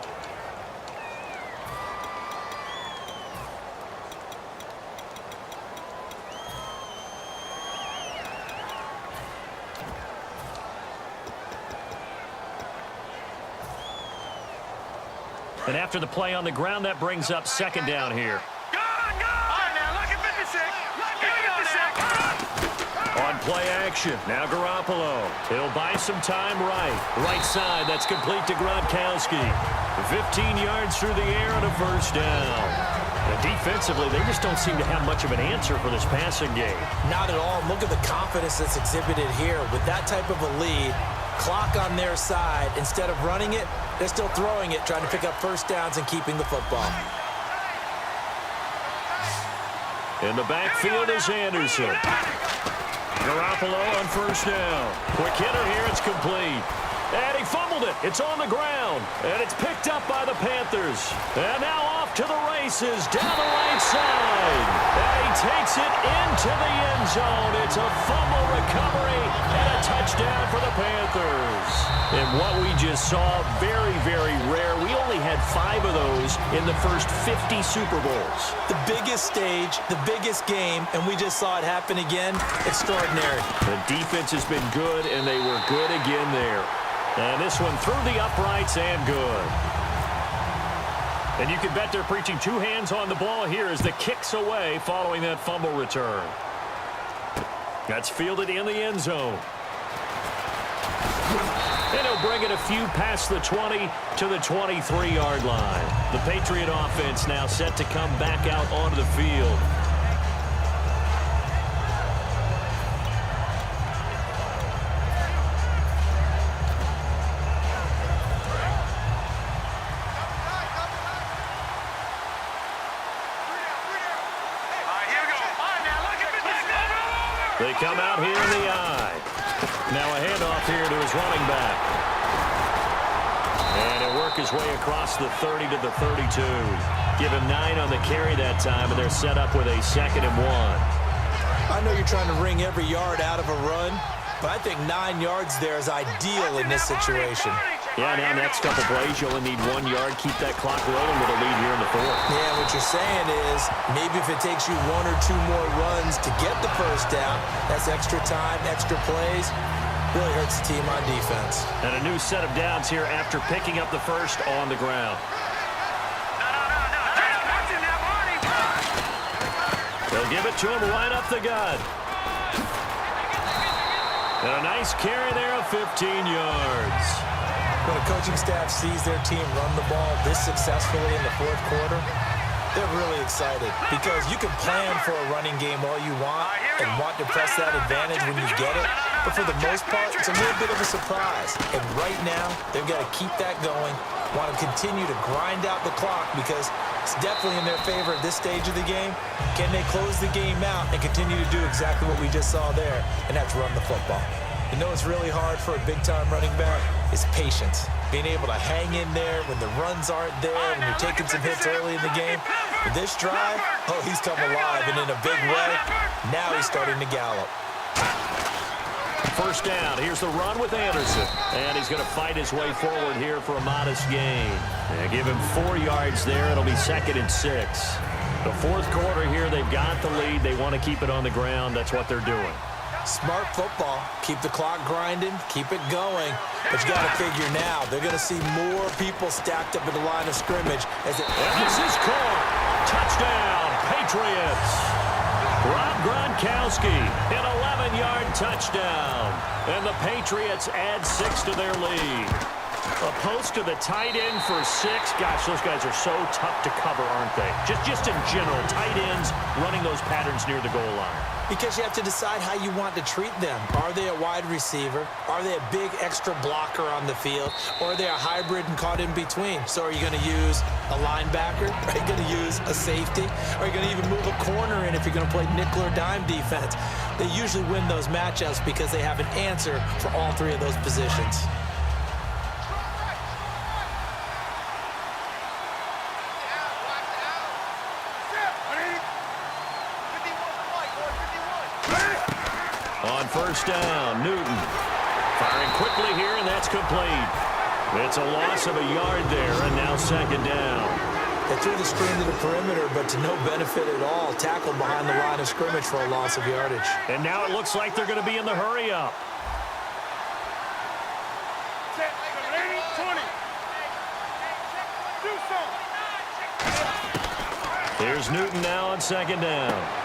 And after the play on the ground, that brings up 2nd down here. Go! All right, now, look at 56. Here we go now. On play action, now Garoppolo. He'll buy some time right side, that's complete to Gronkowski. 15 yards through the air and a 1st down. And defensively, they just don't seem to have much of an answer for this passing game. Not at all. Look at the confidence that's exhibited here. With that type of a lead, clock on their side, instead of running it, they're still throwing it, trying to pick up 1st downs and keeping the football. In the backfield is Anderson. Garoppolo on 1st down. Quick hitter here, it's complete. And he fumbled it. It's on the ground. And it's picked up by the Panthers. And now off to the races down the right side. And he takes it into the end zone. It's a fumble recovery and a touchdown for the Panthers. And what we just saw, very, very rare. We only had 5 of those in the first 50 Super Bowls. The biggest stage, the biggest game, and we just saw it happen again. Extraordinary. The defense has been good, and they were good again there. And this one through the uprights and good. And you can bet they're preaching 2 hands on the ball here as the kick's away following that fumble return. That's fielded in the end zone. And he'll bring it a few past the 20 to the 23-yard line. The Patriot offense now set to come back out onto the field. They come out here in the eye. Now a handoff here to his running back. And he'll work his way across the 30 to the 32. Give him 9 on the carry that time, and they're set up with a 2nd and 1. I know you're trying to wring every yard out of a run, but I think 9 yards there is ideal in this situation. Yeah, now next couple plays, you only need 1 yard. Keep that clock rolling with a lead here in the fourth. Yeah, what you're saying is maybe if it takes you 1 or 2 more runs to get the first down, that's extra time, extra plays. Really hurts the team on defense. And a new set of downs here after picking up the first on the ground. They'll give it to him right up the gut. And a nice carry there of 15 yards. When a coaching staff sees their team run the ball this successfully in the fourth quarter, they're really excited because you can plan for a running game all you want and want to press that advantage when you get it. But for the most part, it's a little bit of a surprise. And right now, they've got to keep that going, want to continue to grind out the clock because it's definitely in their favor at this stage of the game. Can they close the game out and continue to do exactly what we just saw there, and that's run the football? You know it's really hard for a big-time running back? It's patience. Being able to hang in there when the runs aren't there, when you're taking some hits early in the game. With this drive, oh, he's come alive, and in a big way, now he's starting to gallop. First down. Here's the run with Anderson. And he's going to fight his way forward here for a modest gain. And give him 4 yards there. It'll be 2nd and 6. The fourth quarter here, they've got the lead. They want to keep it on the ground. That's what they're doing. Smart football. Keep the clock grinding. Keep it going. But you got to figure now, they're going to see more people stacked up at the line of scrimmage. And this is caught. Touchdown, Patriots. Rob Gronkowski, an 11-yard touchdown. And the Patriots add 6 to their lead. A post to the tight end for 6. Gosh, those guys are so tough to cover, aren't they? Just in general, tight ends running those patterns near the goal line. Because you have to decide how you want to treat them. Are they a wide receiver? Are they a big extra blocker on the field? Or are they a hybrid and caught in between? So are you going to use a linebacker? Are you going to use a safety? Are you going to even move a corner in if you're going to play nickel or dime defense? They usually win those matchups because they have an answer for all 3 of those positions. On first down, Newton firing quickly here, and that's complete. It's a loss of a yard there, and now 2nd down. They threw the screen to the perimeter, but to no benefit at all. Tackled behind the line of scrimmage for a loss of yardage. And now it looks like they're going to be in the hurry-up. Here's Newton now on 2nd down.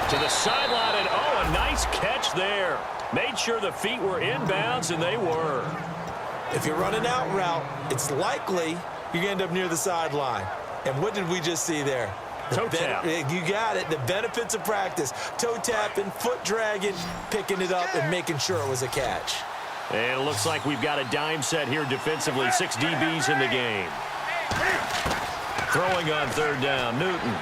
To the sideline, and oh, a nice catch there. Made sure the feet were inbounds, and they were. If you're running out route, it's likely you're going to end up near the sideline. And what did we just see there? Toe tap. You got it. The benefits of practice. Toe tapping, foot dragging, picking it up, and making sure it was a catch. And it looks like we've got a dime set here defensively. 6 DBs in the game. Throwing on 3rd down, Newton.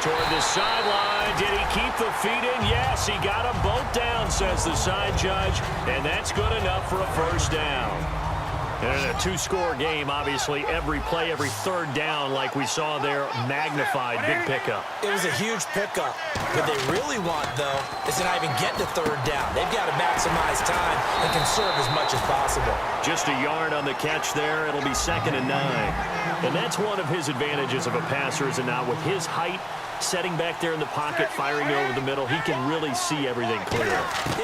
Toward the sideline. Did he keep the feet in? Yes, he got them both down, says the side judge. And that's good enough for a first down. And in a 2-score game, obviously, every play, every 3rd down, like we saw there, magnified. Big pickup. It was a huge pickup. What they really want, though, is to not even get to 3rd down. They've got to maximize time and conserve as much as possible. Just a yard on the catch there. It'll be 2nd and 9. And that's one of his advantages of a passer, is it not? With his height, setting back there in the pocket, firing over the middle, he can really see everything clear.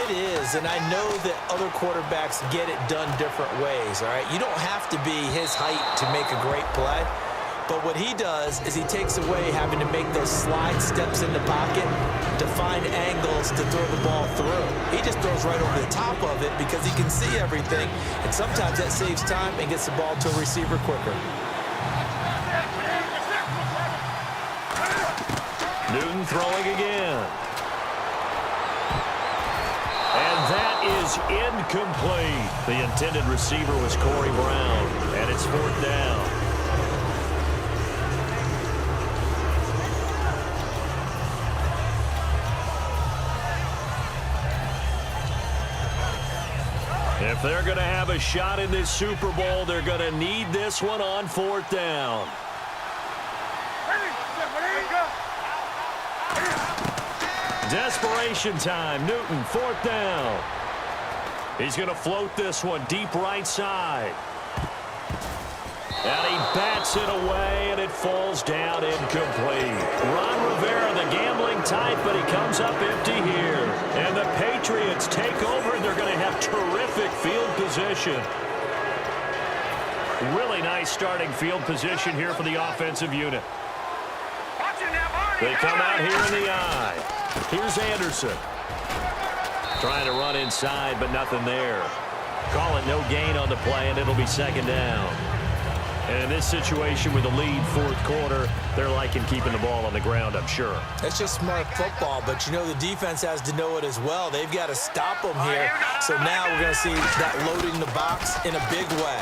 It is, and I know that other quarterbacks get it done different ways, all right? You don't have to be his height to make a great play, but what he does is he takes away having to make those slide steps in the pocket to find angles to throw the ball through. He just throws right over the top of it because he can see everything, and sometimes that saves time and gets the ball to a receiver quicker. Newton throwing again. And that is incomplete. The intended receiver was Corey Brown, and it's 4th down. If they're going to have a shot in this Super Bowl, they're going to need this one on 4th down. Desperation time. Newton, 4th down. He's going to float this one deep right side. And he bats it away, and it falls down incomplete. Ron Rivera, the gambling type, but he comes up empty here. And the Patriots take over, and they're going to have terrific field position. Really nice starting field position here for the offensive unit. They come out here in the eye. Here's Anderson. Trying to run inside, but nothing there. Call it no gain on the play, and it'll be second down. And in this situation with the lead fourth quarter, they're liking keeping the ball on the ground, I'm sure. It's just smart football, but you know the defense has to know it as well. They've got to stop them here. So now we're going to see that loading the box in a big way.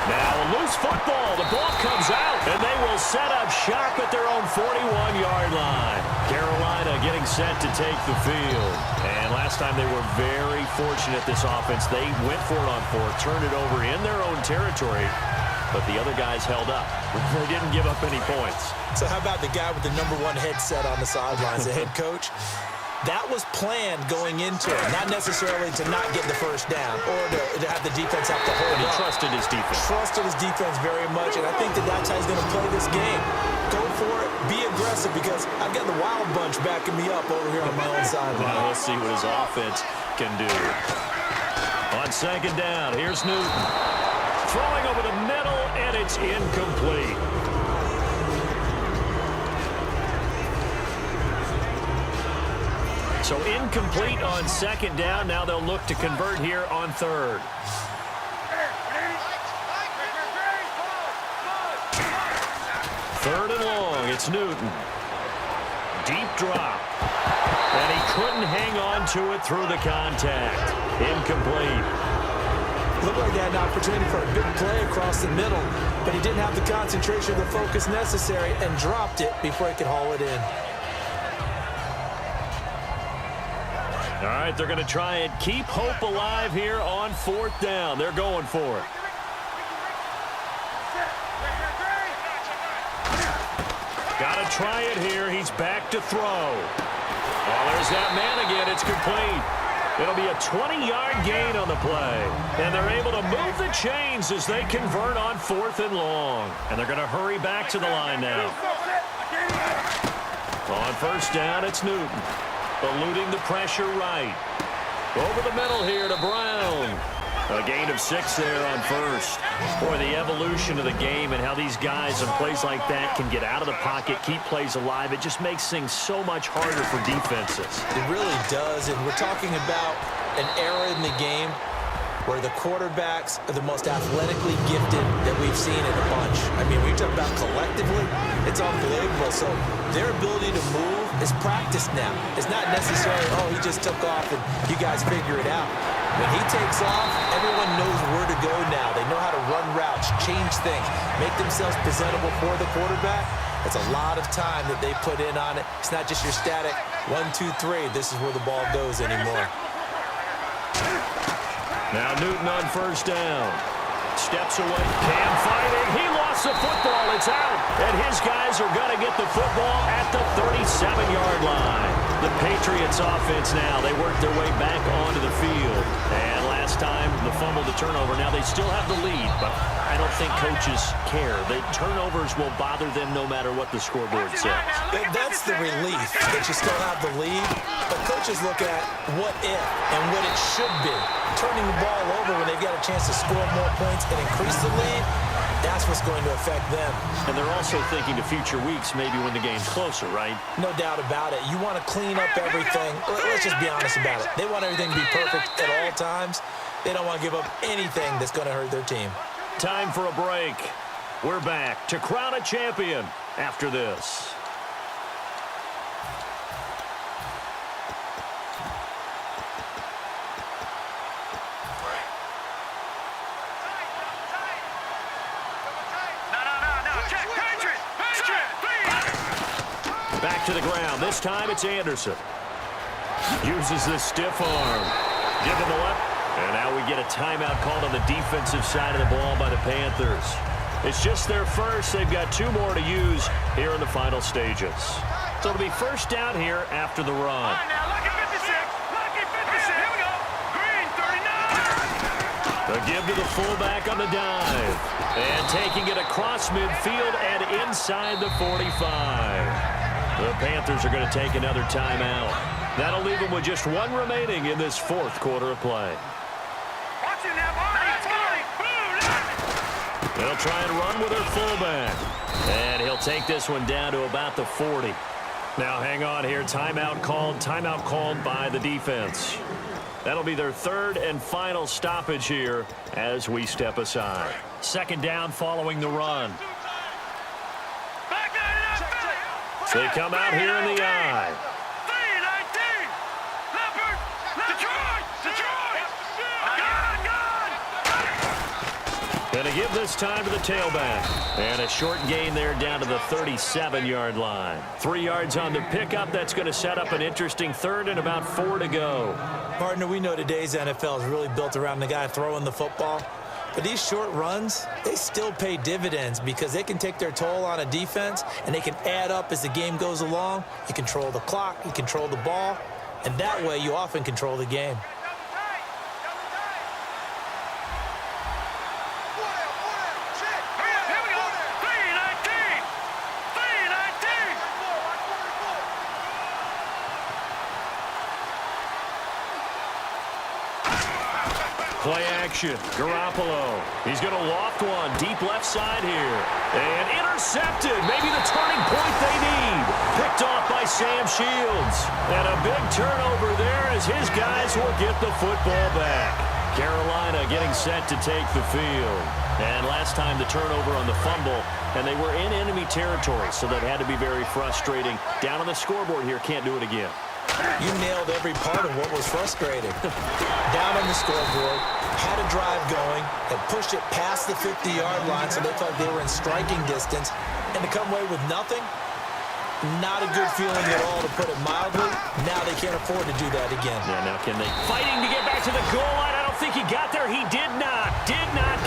Now a loose football. The ball comes out, and they will set up shop at their own 41-yard line. Carolina getting set to take the field. And last time they were very fortunate, this offense. They went for it on fourth, turned it over in their own territory. But the other guys held up. They didn't give up any points. So how about the guy with the #1 headset on the sidelines, the head coach? That was planned going into it, not necessarily to not get the first down or to have the defense have to hold But he up. trusted his defense. Trusted his defense very much, and I think that's how he's going to play this game. Go for it, be aggressive, because I've got the wild bunch backing me up over here on my own sideline. We'll see what his offense can do. On second down, here's Newton. Throwing over the middle, and it's incomplete. So incomplete on second down. Now they'll look to convert here on third. Third and long, it's Newton. Deep drop. And he couldn't hang on to it through the contact. Incomplete. Looked like they had an opportunity for a big play across the middle, but he didn't have the concentration or the focus necessary and dropped it before he could haul it in. All right, they're going to try and keep hope alive here on fourth down. They're going for it. Got to try it here. He's back to throw. Oh, there's that man again. It's complete. It'll be a 20-yard gain on the play. And they're able to move the chains as they convert on fourth and long. And they're going to hurry back to the line now. On first down, it's Newton. Eluding the pressure right. Over the middle here to Brown. A gain of 6 there on first. Boy, the evolution of the game and how these guys in plays like that can get out of the pocket, keep plays alive, it just makes things so much harder for defenses. It really does, and we're talking about an era in the game where the quarterbacks are the most athletically gifted that we've seen in a bunch. I mean, we talk about collectively, it's unbelievable. So their ability to move is practiced now. It's not necessarily, oh, he just took off and you guys figure it out. When he takes off, everyone knows where to go now. They know how to run routes, change things, make themselves presentable for the quarterback. It's a lot of time that they put in on it. It's not just your static 1, 2, 3. This is where the ball goes anymore. Now Newton on first down. Steps away. Cam fighting. He lost the football. It's out. And his guys are going to get the football at the 37-yard line. The Patriots offense now. They work their way back onto the field. And last time, the fumble, the turnover. Now they still have the lead, but I don't think coaches care. The turnovers will bother them no matter what the scoreboard says. That's the relief that you still have the lead. But coaches look at what if and what it should be. Turning the ball over when they've got a chance to score more points and increase the lead, that's what's going to affect them. And they're also thinking to future weeks, maybe when the game's closer, right? No doubt about it. You want to clean up everything. Let's just be honest about it. They want everything to be perfect at all times. They don't want to give up anything that's going to hurt their team. Time for a break. We're back to crown a champion after this. Back to the ground. This time it's Anderson. Uses the stiff arm. Give him a left. And now we get a timeout called on the defensive side of the ball by the Panthers. It's just their first. They've got 2 more to use here in the final stages. So it'll be first down here after the run. Now, lucky 56. Lucky 56. Here we go. Green, 39. The give to the fullback on the dive. And taking it across midfield and inside the 45. The Panthers are going to take another timeout. That'll leave them with just one remaining in this fourth quarter of play. They'll try and run with their fullback. And he'll take this one down to about the 40. Now hang on here. Timeout called by the defense. That'll be their third and final stoppage here as we step aside. Second down following the run. They come out here in the I. Going to give this time to the tailback. And a short gain there down to the 37-yard line. 3 yards on the pickup. That's going to set up an interesting third and about 4 to go. Partner, we know today's NFL is really built around the guy throwing the football. But these short runs, they still pay dividends because they can take their toll on a defense and they can add up as the game goes along. You control the clock, you control the ball, and that way you often control the game. Play action. Garoppolo. He's going to loft one deep left side here. And intercepted. Maybe the turning point they need. Picked off by Sam Shields. And a big turnover there as his guys will get the football back. Carolina getting set to take the field. And last time the turnover on the fumble, and they were in enemy territory, so that had to be very frustrating. Down on the scoreboard here, can't do it again. You nailed every part of what was frustrating. Down on the scoreboard, had a drive going, had pushed it past the 50-yard line so they felt they were in striking distance, and to come away with nothing, not a good feeling at all, to put it mildly. Now they can't afford to do that again. Yeah, now can they? Fighting to get back to the goal line. I don't think he got there. He did not get back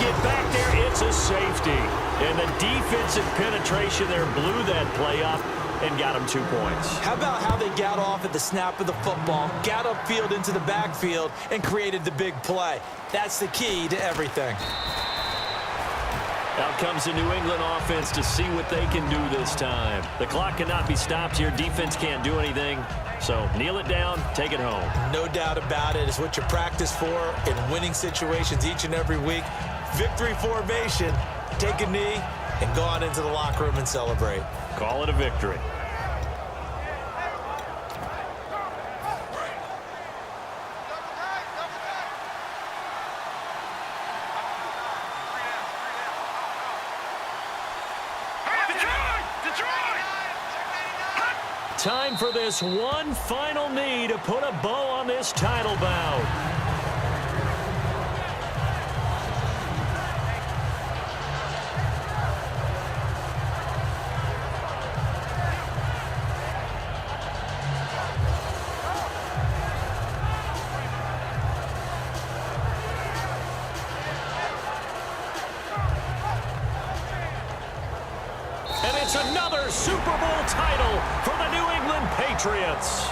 there. It's a safety. And the defensive penetration there blew that play up and got him 2 points. How about how they got off at the snap of the football, got upfield into the backfield, and created the big play? That's the key to everything. Out comes the New England offense to see what they can do this time. The clock cannot be stopped here. Defense can't do anything. So kneel it down, take it home. No doubt about it. It's what you practice for in winning situations each and every week. Victory formation. Take a knee and go on into the locker room and celebrate. Call it a victory. Time for this one final knee to put a bow on this title bout. And it's another Super Bowl title for the New England Patriots.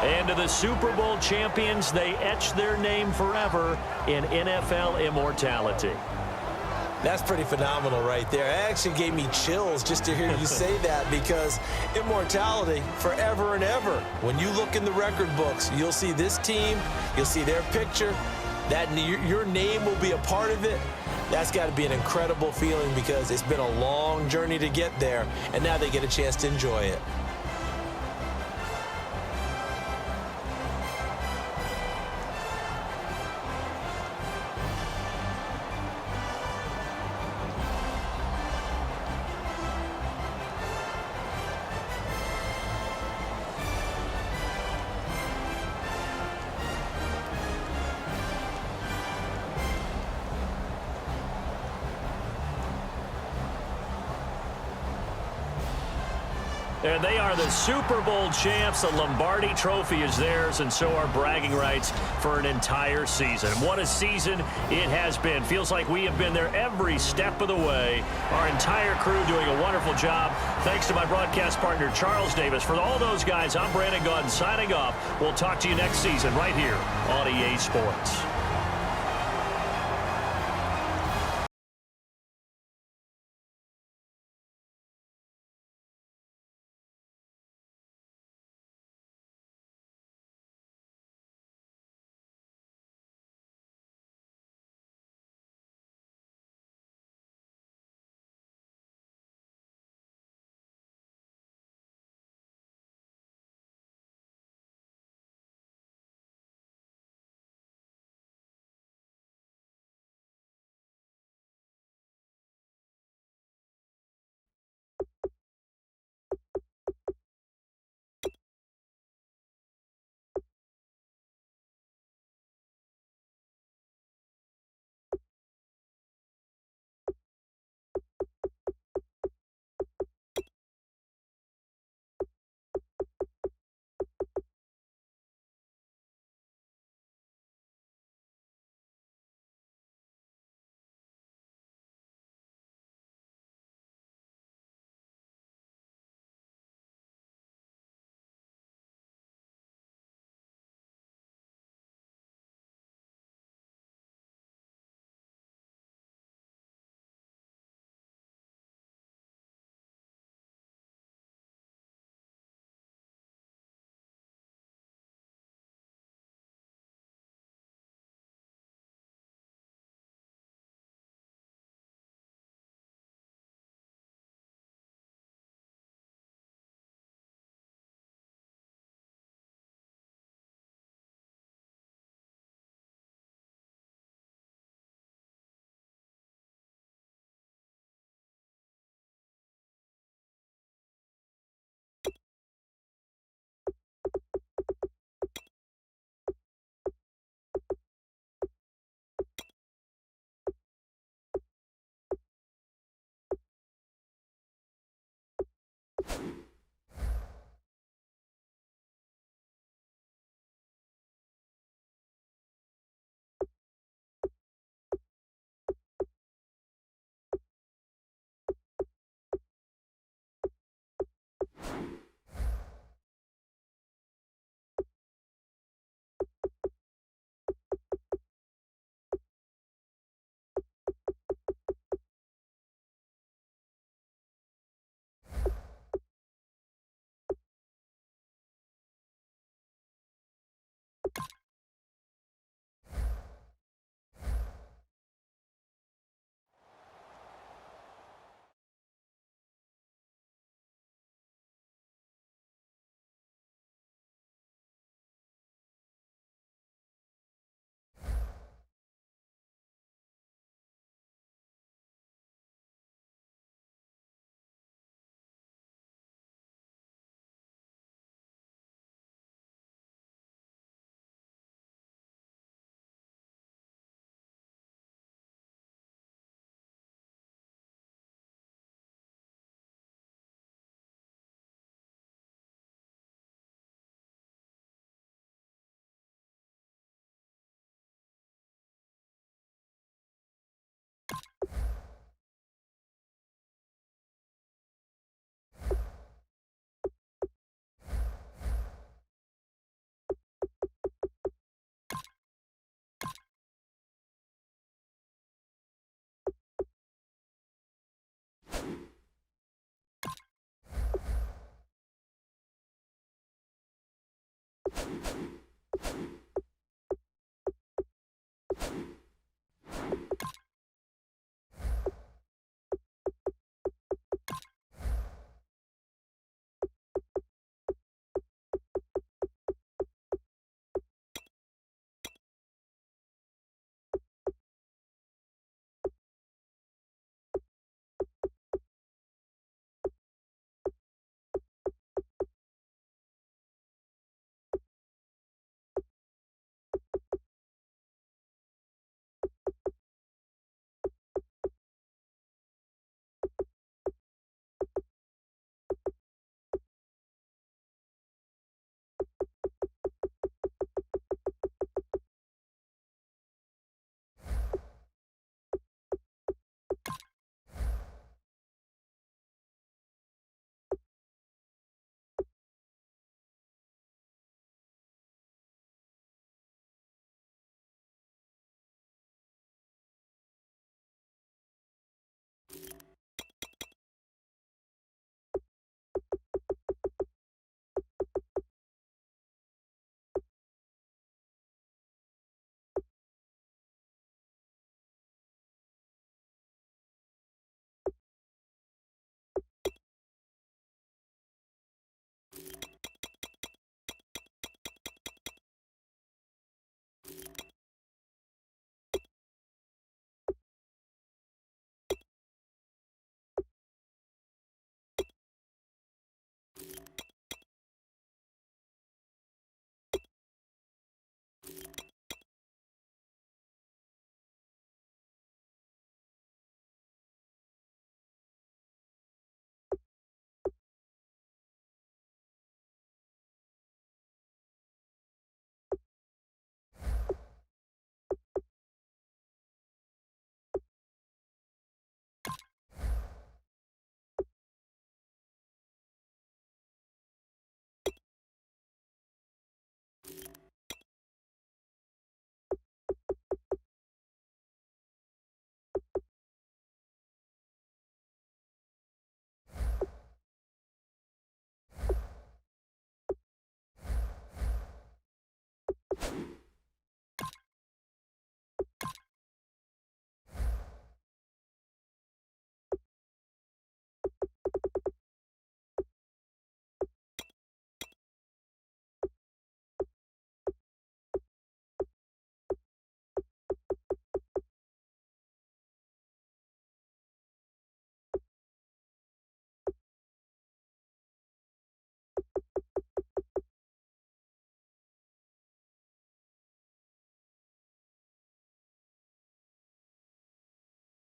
And to the Super Bowl champions, they etch their name forever in NFL immortality. That's pretty phenomenal right there. It actually gave me chills just to hear you say that, because immortality forever and ever. When you look in the record books, you'll see this team, you'll see their picture, that your name will be a part of it. That's got to be an incredible feeling, because it's been a long journey to get there, and now they get a chance to enjoy it. And they are the Super Bowl champs. The Lombardi Trophy is theirs, and so are bragging rights for an entire season. What a season it has been. Feels like we have been there every step of the way. Our entire crew doing a wonderful job. Thanks to my broadcast partner, Charles Davis. For all those guys, I'm Brandon Gaudin signing off. We'll talk to you next season right here on EA Sports.